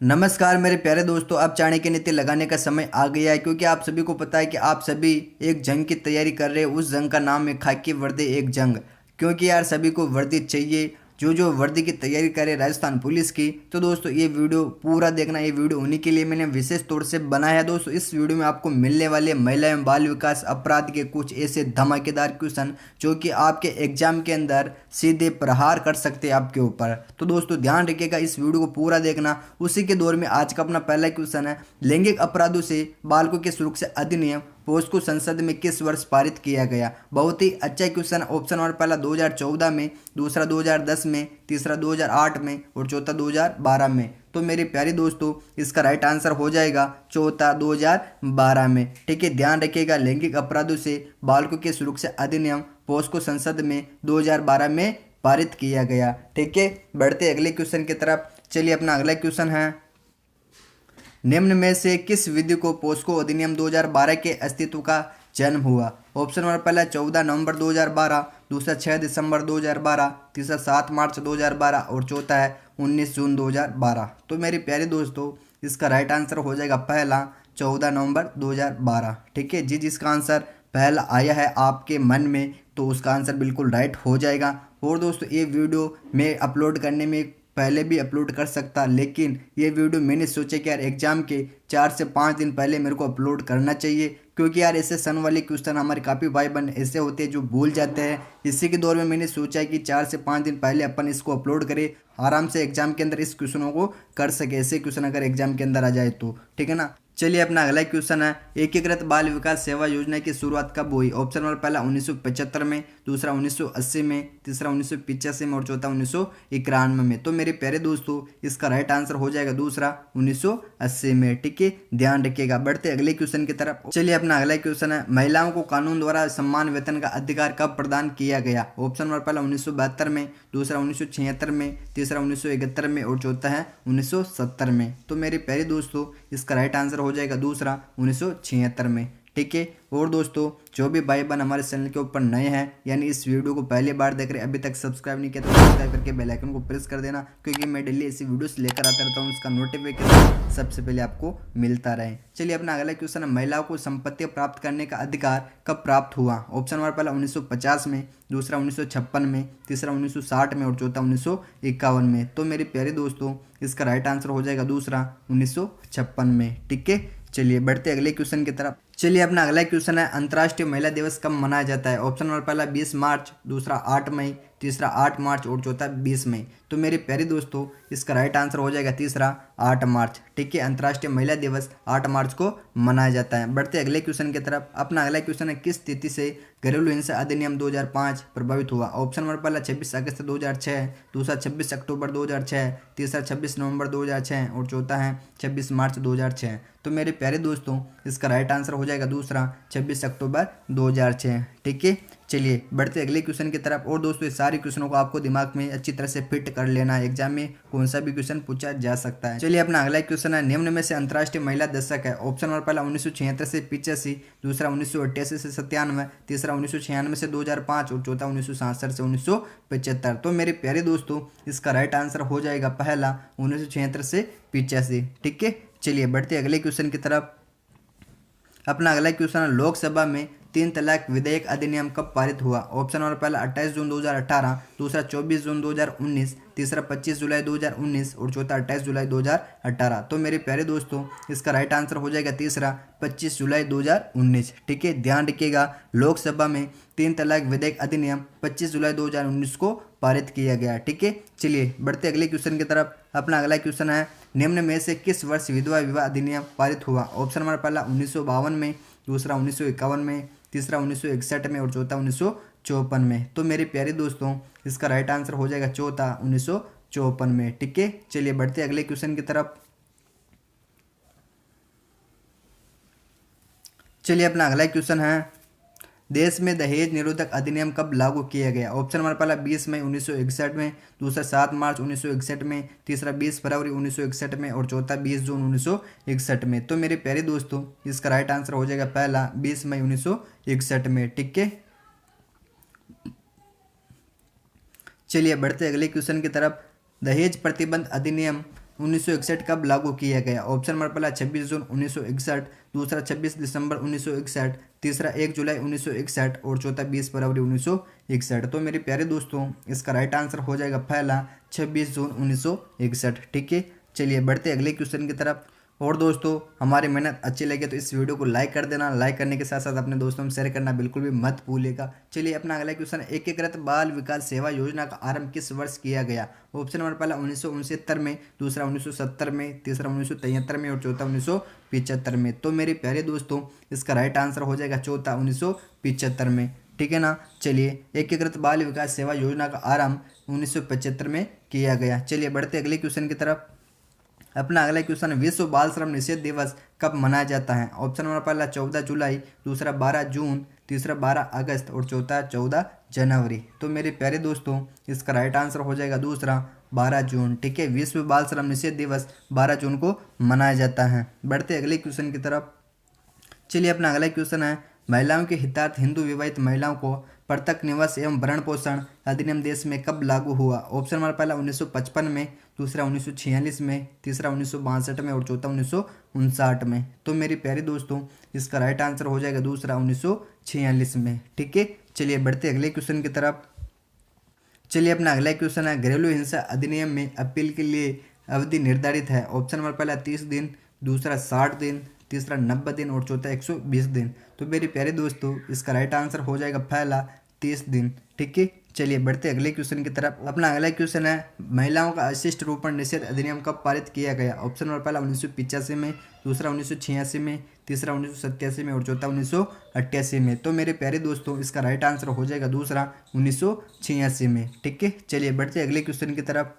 नमस्कार मेरे प्यारे दोस्तों। अब चाणक्य नीति लगाने का समय आ गया है, क्योंकि आप सभी को पता है कि आप सभी एक जंग की तैयारी कर रहे हैं। उस जंग का नाम है खाकी वर्दी एक जंग। क्योंकि यार सभी को वर्दी चाहिए, जो जो वर्दी की तैयारी करे राजस्थान पुलिस की। तो दोस्तों ये वीडियो पूरा देखना। ये वीडियो उन्हीं के लिए मैंने विशेष तौर से बनाया है। दोस्तों इस वीडियो में आपको मिलने वाले महिला एवं बाल विकास अपराध के कुछ ऐसे धमाकेदार क्वेश्चन जो कि आपके एग्जाम के अंदर सीधे प्रहार कर सकते हैं आपके ऊपर। तो दोस्तों ध्यान रखिएगा, इस वीडियो को पूरा देखना। उसी के दौर में आज का अपना पहला क्वेश्चन है, लैंगिक अपराधों से बालकों की सुरक्षा अधिनियम पोस्को संसद में किस वर्ष पारित किया गया। बहुत ही अच्छा क्वेश्चन। ऑप्शन नंबर पहला 2014 में, दूसरा 2010 में, तीसरा 2008 में और चौथा 2012 में। तो मेरे प्यारे दोस्तों इसका राइट आंसर हो जाएगा चौथा 2012 में। ठीक है, ध्यान रखिएगा, लैंगिक अपराधों से बालकों की सुरक्षा अधिनियम पोस्को संसद में 2012 में पारित किया गया। ठीक है, बढ़ते अगले क्वेश्चन की तरफ। चलिए अपना अगला क्वेश्चन है, निम्न में से किस विधि को पोस्को अधिनियम 2012 के अस्तित्व का जन्म हुआ। ऑप्शन नंबर पहला 14 नवंबर 2012, दूसरा 6 दिसंबर 2012, तीसरा 7 मार्च 2012 और चौथा है 19 जून 2012। तो मेरे प्यारे दोस्तों इसका राइट आंसर हो जाएगा पहला 14 नवंबर 2012। ठीक है जी, जिसका आंसर पहला आया है आपके मन में तो उसका आंसर बिल्कुल राइट हो जाएगा। और दोस्तों ये वीडियो मैं अपलोड करने में पहले भी अपलोड कर सकता, लेकिन ये वीडियो मैंने सोचा कि यार एग्जाम के 4 से 5 दिन पहले मेरे को अपलोड करना चाहिए। क्योंकि यार ऐसे सन वाले क्वेश्चन हमारे काफ़ी भाई बहन ऐसे होते हैं जो भूल जाते हैं। इसी के दौर में मैंने सोचा कि 4 से 5 दिन पहले अपन इसको अपलोड करें, आराम से एग्जाम के अंदर इस क्वेश्चनों को कर सके। ऐसे क्वेश्चन अगर एग्जाम के अंदर आ जाए तो ठीक है ना। चलिए अपना अगला क्वेश्चन है, एकीकृत बाल विकास सेवा योजना की शुरुआत कब हुई। ऑप्शन नंबर पहला 1975 में, दूसरा 1980 में, तीसरा 1985 में और चौथा 1991 में। तो मेरे प्यारे दोस्तों इसका राइट आंसर हो जाएगा दूसरा 1980 में। ठीक है, ध्यान रखिएगा। बढ़ते अगले क्वेश्चन की तरफ। चलिए अपना अगला क्वेश्चन है, महिलाओं को कानून द्वारा सम्मान वेतन का अधिकार कब प्रदान किया गया। ऑप्शन नंबर पहला 1972 में, दूसरा 1976 में, तीसरा 1971 में और चौथा है 1970 में। तो मेरे प्यारे दोस्तों इसका राइट आंसर हो जाएगा दूसरा 1976 में। ठीक है, और दोस्तों जो भी भाई बहन हमारे चैनल के ऊपर नए हैं, यानी इस वीडियो को पहली बार देख रहे हैं, अभी तक सब्सक्राइब नहीं किया तो सब्सक्राइब करके बेल आइकन को प्रेस कर देना, क्योंकि मैं डेली ऐसी वीडियोस लेकर आता रहता हूँ, उसका नोटिफिकेशन सबसे पहले आपको मिलता रहे। चलिए अपना अगला क्वेश्चन है, महिलाओं को संपत्ति प्राप्त करने का अधिकार कब प्राप्त हुआ। ऑप्शन नंबर पहला 1950 में, दूसरा 1956 में, तीसरा 1960 में और चौथा 1951 में। तो मेरे प्यारे दोस्तों इसका राइट आंसर हो जाएगा दूसरा 1956 में। ठीक है, चलिए बढ़ते अगले क्वेश्चन की तरफ। चलिए अपना अगला क्वेश्चन है, अंतर्राष्ट्रीय महिला दिवस कब मनाया जाता है। ऑप्शन नंबर पहला 20 मार्च, दूसरा 8 मई, तीसरा 8 मार्च और चौथा 20 मई। तो मेरे प्यारे दोस्तों इसका राइट आंसर हो जाएगा तीसरा 8 मार्च। ठीक है, अंतर्राष्ट्रीय महिला दिवस 8 मार्च को मनाया जाता है। बढ़ते अगले क्वेश्चन की तरफ। अपना अगला क्वेश्चन है, किस तिथि से घरेलू हिंसा अधिनियम 2005 प्रभावित हुआ। ऑप्शन नंबर पहला 26 अगस्त 2006, दूसरा 26 अक्टूबर 2006, तीसरा 26 नवंबर 2006 और चौथा है 26 मार्च 2006। तो मेरे प्यारे दोस्तों इसका राइट आंसर हो जाएगा दूसरा 26 अक्टूबर 2006। ठीक है, चलिए बढ़ते अगले क्वेश्चन की तरफ। और दोस्तों इस सारे क्वेश्चनों को आपको दिमाग में अच्छी तरह से फिट कर लेना है, एग्जाम में कौन सा भी क्वेश्चन पूछा जा सकता है। चलिए अपना अगला क्वेश्चन है, निम्न में से अंतर्राष्ट्रीय महिला दशक है। ऑप्शन नंबर पहला 1976 से 85, दूसरा 1988 से 97, तीसरा 1996 से 2005 और चौथा 1967 से 1975। तो मेरे प्यारे दोस्तों इसका राइट आंसर हो जाएगा पहला 1976 से 85। ठीक है, चलिए बढ़ते अगले क्वेश्चन की तरफ। अपना अगला क्वेश्चन है, लोकसभा में 3 तलाक विधेयक अधिनियम कब पारित हुआ। ऑप्शन नंबर पहला 28 जून 2018, दूसरा 24 जून 2019, तीसरा 25 जुलाई 2019 और चौथा 28 जुलाई 2018। तो मेरे प्यारे दोस्तों इसका राइट आंसर हो जाएगा तीसरा 25 जुलाई 2019। ठीक है, ध्यान रखिएगा, लोकसभा में 3 तलाक विधेयक अधिनियम 25 जुलाई 2019 को पारित किया गया। ठीक है, चलिए बढ़ते अगले क्वेश्चन की तरफ। अपना अगला क्वेश्चन है, निम्न में से किस वर्ष विधवा विवाह अधिनियम पारित हुआ। ऑप्शन नंबर पहला 1952 में, दूसरा 1951 में, तीसरा 1961 में और चौथा 1954 में। तो मेरे प्यारे दोस्तों इसका राइट आंसर हो जाएगा चौथा 1954 में। ठीक है, चलिए बढ़ते अगले क्वेश्चन की तरफ। चलिए अपना अगला क्वेश्चन है, देश में दहेज निरोधक अधिनियम कब लागू किया गया। ऑप्शन नंबर पहला 20 मई 1961 में, दूसरा 7 मार्च 1961 में, तीसरा 20 फरवरी 1961 में और चौथा 20 जून 1961 में। तो मेरे प्यारे दोस्तों इसका राइट आंसर हो जाएगा पहला 20 मई 1961 में। ठीक है, चलिए बढ़ते अगले क्वेश्चन की तरफ। दहेज प्रतिबंध अधिनियम 1961 कब लागू किया गया? ऑप्शन नंबर पहला 26 जून 1961, दूसरा 26 दिसंबर 1961, तीसरा 1 जुलाई 1961 और चौथा 20 फरवरी 1961। तो मेरे प्यारे दोस्तों इसका राइट आंसर हो जाएगा पहला 26 जून 1961। ठीक है, चलिए बढ़ते अगले क्वेश्चन की तरफ। और दोस्तों हमारी मेहनत अच्छी लगे तो इस वीडियो को लाइक कर देना, लाइक करने के साथ साथ अपने दोस्तों में शेयर करना बिल्कुल भी मत भूलिएगा। चलिए अपना अगला क्वेश्चन, एकीकृत बाल विकास सेवा योजना का आरंभ किस वर्ष किया गया? ऑप्शन नंबर पहला 1969 में, दूसरा 1970 में, तीसरा 1973 में और चौथा 1975 में। तो मेरे प्यारे दोस्तों इसका राइट आंसर हो जाएगा चौथा 1975 में। ठीक है ना, चलिए एकीकृत बाल विकास सेवा योजना का आरंभ 1975 में किया गया। चलिए बढ़ते अगले क्वेश्चन की तरफ। अपना अगला क्वेश्चन, विश्व बाल श्रम निषेध दिवस कब मनाया जाता है? ऑप्शन नंबर पहला 14 जुलाई, दूसरा 12 जून, तीसरा 12 अगस्त और चौथा 14 जनवरी। तो मेरे प्यारे दोस्तों इसका राइट आंसर हो जाएगा दूसरा 12 जून। ठीक है, विश्व बाल श्रम निषेध दिवस 12 जून को मनाया जाता है। बढ़ते अगले क्वेश्चन की तरफ। चलिए अपना अगला क्वेश्चन है, महिलाओं के हितार्थ हिंदू विवाहित महिलाओं को पृथक निवास एवं भरण पोषण अधिनियम देश में कब लागू हुआ? ऑप्शन नंबर पहला 1955 में, दूसरा 1946 में, तीसरा 1962 में और चौथा 1959 में। तो मेरी प्यारी दोस्तों इसका राइट आंसर हो जाएगा दूसरा 1946 में। ठीक है, चलिए बढ़ते अगले क्वेश्चन की तरफ। चलिए अपना अगला क्वेश्चन है, घरेलू हिंसा अधिनियम में अपील के लिए अवधि निर्धारित है। ऑप्शन नंबर पहला 30 दिन, दूसरा 60 दिन, तीसरा 90 दिन और चौथा 120 दिन। तो मेरे प्यारे दोस्तों इसका राइट आंसर हो जाएगा पहला 30 दिन। ठीक है, चलिए बढ़ते अगले क्वेश्चन की तरफ। अपना अगला क्वेश्चन है, महिलाओं का अशिष्ट रोपण निषेध अधिनियम कब पारित किया गया? ऑप्शन नंबर पहला 1985 में, दूसरा 1986 में, तीसरा 1987 में और चौथा 1988 में। तो मेरे प्यारे दोस्तों इसका राइट आंसर हो जाएगा दूसरा 1986 में। ठीक है, चलिए बढ़ते अगले क्वेश्चन की तरफ।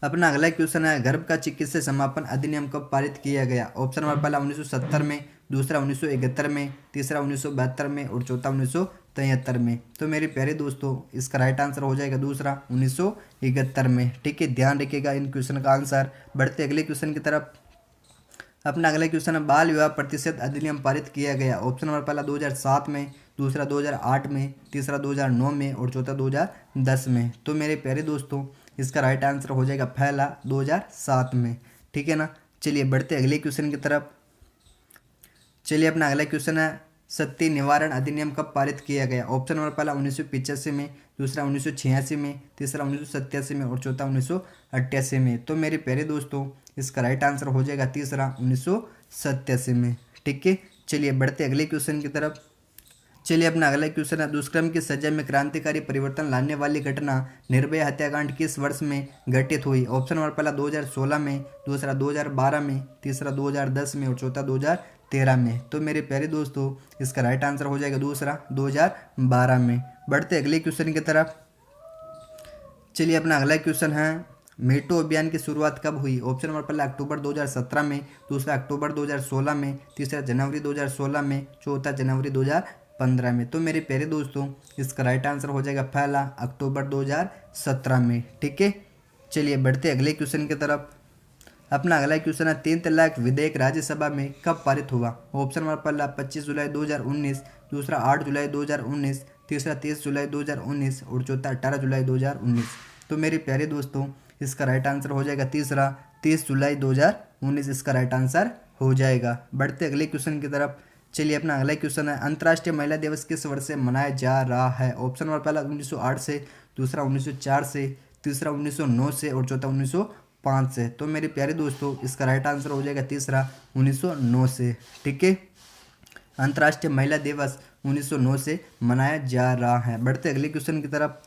अपना अगला क्वेश्चन है, गर्भ का चिकित्सा समापन अधिनियम कब पारित किया गया? ऑप्शन नंबर पहला 1970 में, दूसरा 1971 में, तीसरा 1972 में और चौथा 1973 में। तो मेरे प्यारे दोस्तों इसका राइट आंसर हो जाएगा दूसरा 1971 में। ठीक है, ध्यान रखिएगा इन क्वेश्चन का आंसर। बढ़ते अगले क्वेश्चन की तरफ। अपना अगला क्वेश्चन है, बाल विवाह प्रतिशत अधिनियम पारित किया गया? ऑप्शन नंबर पहला 2007 में, दूसरा 2008 में, तीसरा 2009 में और चौथा 2010 में। तो मेरे प्यारे दोस्तों इसका राइट आंसर हो जाएगा पहला 2007 में। ठीक है ना, चलिए बढ़ते अगले क्वेश्चन की तरफ। चलिए अपना अगला क्वेश्चन है, सती निवारण अधिनियम कब पारित किया गया? ऑप्शन नंबर पहला 1985 में, दूसरा 1986 में, तीसरा 1987 में और चौथा 1988 में। तो मेरे प्यारे दोस्तों इसका राइट आंसर हो जाएगा तीसरा 1987 में। ठीक है, चलिए बढ़ते अगले क्वेश्चन की तरफ। चलिए अपना अगला क्वेश्चन है, दुष्कर्म की सजा में क्रांतिकारी परिवर्तन लाने वाली घटना निर्भया हत्याकांड किस वर्ष में घटित हुई? ऑप्शन नंबर पहला 2016 में, दूसरा 2012 में, तीसरा 2010 में और चौथा 2013 में। तो मेरे प्यारे दोस्तों इसका राइट आंसर हो जाएगा दूसरा 2012 में। बढ़ते अगले क्वेश्चन की तरफ। चलिए अपना अगला क्वेश्चन है, मेट्रो अभियान की शुरुआत कब हुई? ऑप्शन नंबर पहला अक्टूबर 2017 में, दूसरा अक्टूबर 2016 में, तीसरा जनवरी 2016 में, चौथा जनवरी 2015 में। तो मेरे प्यारे दोस्तों इसका राइट आंसर हो जाएगा पहला अक्टूबर 2017 में। ठीक है, चलिए बढ़ते अगले क्वेश्चन की तरफ। अपना अगला क्वेश्चन है, 3 तलाक विधेयक राज्यसभा में कब पारित हुआ? ऑप्शन नंबर पहला 25 जुलाई 2019, दूसरा 8 जुलाई 2019, तीसरा 30 जुलाई 2019 और चौथा 18 जुलाई 2019। तो मेरे प्यारे दोस्तों इसका राइट आंसर हो जाएगा तीसरा 30 जुलाई 2019 इसका राइट आंसर हो जाएगा। बढ़ते अगले क्वेश्चन की तरफ। चलिए अपना अगला क्वेश्चन है, अंतर्राष्ट्रीय महिला दिवस किस वर्ष से मनाया जा रहा है? ऑप्शन नंबर पहला 1908 से, दूसरा 1904 से, तीसरा 1909 से और चौथा 1905 से। तो मेरे प्यारे दोस्तों इसका राइट आंसर हो जाएगा तीसरा 1909 से। ठीक है, अंतर्राष्ट्रीय महिला दिवस 1909 से मनाया जा रहा है। बढ़ते अगले क्वेश्चन की तरफ।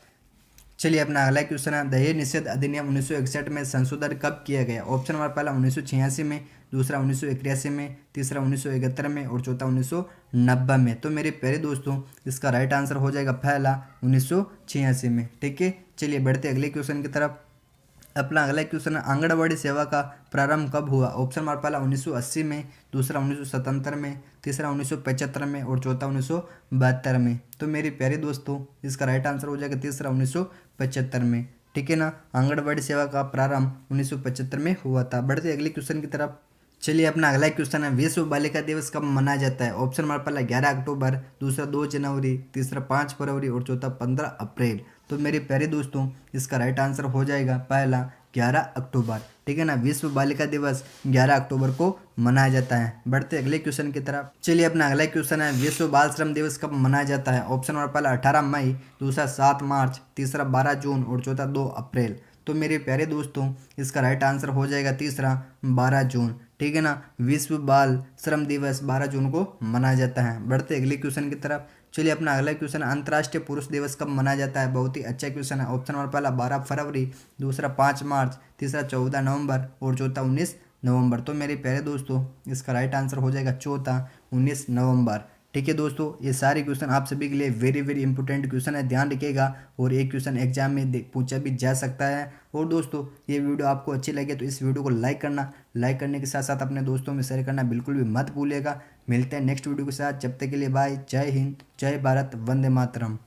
चलिए अपना अगला क्वेश्चन है, दहेज निषेध अधिनियम 1961 में संशोधन कब किया गया? ऑप्शन नंबर पहला 1986 में, दूसरा 1981 में, तीसरा 1971 में और चौथा 1990 में। तो मेरे प्यारे दोस्तों इसका राइट आंसर हो जाएगा पहला 1986 में। ठीक है, चलिए बढ़ते अगले क्वेश्चन की तरफ। अपना अगला क्वेश्चन है, आंगनबाड़ी सेवा का प्रारंभ कब हुआ? ऑप्शन नंबर पहला 1980 में, दूसरा 1977 में, तीसरा 1975 में और चौथा 1972 में। तो मेरे प्यारे दोस्तों इसका राइट आंसर हो जाएगा तीसरा 1975 में। ठीक है ना, आंगनबाड़ी सेवा का प्रारंभ 1975 में हुआ था। बढ़ते अगले क्वेश्चन की तरफ। चलिए अपना अगला क्वेश्चन है, विश्व बालिका दिवस कब मनाया जाता है? ऑप्शन नंबर पहला 11 अक्टूबर, दूसरा 2 जनवरी, तीसरा 5 फरवरी और चौथा 15 अप्रैल। तो मेरे प्यारे दोस्तों इसका राइट आंसर हो जाएगा पहला 11 अक्टूबर। ठीक है ना। विश्व बालिका दिवस 11 अक्टूबर को मनाया जाता है। बढ़ते अगले क्वेश्चन की तरफ। चलिए अपना अगला क्वेश्चन है, विश्व बाल श्रम दिवस कब मनाया जाता है? ऑप्शन नंबर पहला 18 मई, दूसरा 7 मार्च, तीसरा 12 जून और चौथा 2 अप्रैल। तो मेरे प्यारे दोस्तों इसका राइट आंसर हो जाएगा तीसरा 12 जून। ठीक है ना। विश्व बाल श्रम दिवस 12 जून को मनाया जाता है। बढ़ते अगले क्वेश्चन की तरफ। चलिए अपना अगला क्वेश्चन, अंतर्राष्ट्रीय पुरुष दिवस कब मनाया जाता है? बहुत ही अच्छा क्वेश्चन है। ऑप्शन नंबर पहला 12 फरवरी, दूसरा 5 मार्च, तीसरा 14 नवंबर और चौथा 19 नवंबर। तो मेरे प्यारे दोस्तों इसका राइट आंसर हो जाएगा चौथा 19 नवंबर। ठीक है दोस्तों, ये सारे क्वेश्चन आप सभी के लिए वेरी वेरी इंपॉर्टेंट क्वेश्चन है, ध्यान रखिएगा। और एक क्वेश्चन एग्जाम में पूछा भी जा सकता है। और दोस्तों ये वीडियो आपको अच्छी लगे तो इस वीडियो को लाइक करना, लाइक करने के साथ साथ अपने दोस्तों में शेयर करना बिल्कुल भी मत भूलिएगा। मिलते हैं नेक्स्ट वीडियो के साथ, जब तक के लिए बाय। जय हिंद, जय भारत, वंदे मातरम।